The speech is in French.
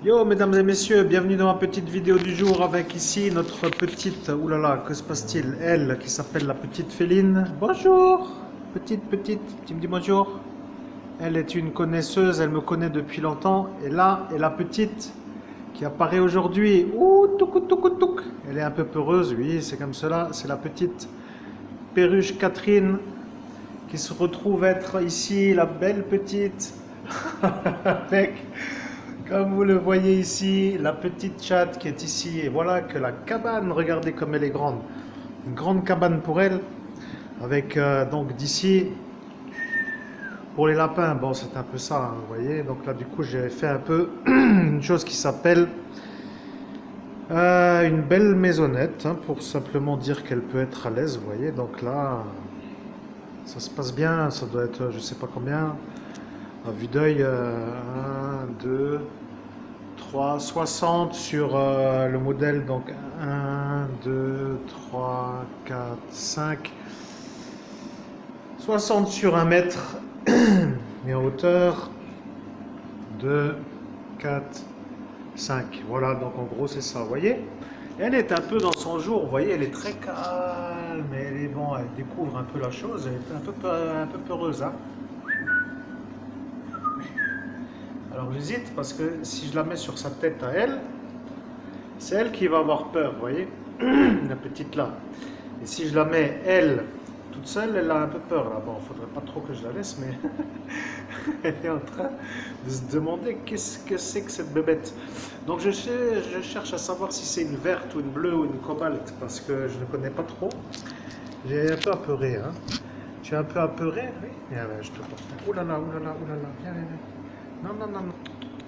Yo mesdames et messieurs, bienvenue dans ma petite vidéo du jour avec ici notre petite, oulala, que se passe-t-il? Elle qui s'appelle la petite Féline. Bonjour, petite, tu me dis bonjour? Elle est une connaisseuse, elle me connaît depuis longtemps. Et là est la petite qui apparaît aujourd'hui. Ouh, touk. Elle est un peu peureuse, oui, c'est comme cela. C'est la petite perruche Catherine qui se retrouve être ici la belle petite avec, comme vous le voyez ici, la petite chatte qui est ici. Et voilà que la cabane, regardez comme elle est grande. Une grande cabane pour elle, avec donc d'ici, pour les lapins, bon c'est un peu ça, hein, vous voyez. Donc là du coup j'ai fait un peu une chose qui s'appelle une belle maisonnette, hein, pour simplement dire qu'elle peut être à l'aise, vous voyez. Donc là, ça se passe bien, ça doit être je sais pas combien, à vue d'œil, 1, 2, 3, 60 sur le modèle, donc 1, 2, 3, 4, 5, 60 sur 1 mètre et en hauteur 2, 4, 5. Voilà, donc en gros c'est ça, vous voyez. Elle est un peu dans son jour, vous voyez, elle est très calme, elle est bon, elle découvre un peu la chose, elle est un peu peureuse, hein. Alors j'hésite parce que si je la mets sur sa tête à elle, c'est elle qui va avoir peur, vous voyez, la petite là. Et si je la mets elle toute seule, elle a un peu peur là. Bon, il faudrait pas trop que je la laisse, mais elle est en train de se demander qu'est-ce que c'est que cette bébête. Donc je cherche à savoir si c'est une verte ou une bleue ou une cobalt parce que je ne connais pas trop. J'ai un peu apeuré, hein. Tu es un peu apeuré? Oui. Viens, je te porte. Ouh là là, viens. Non.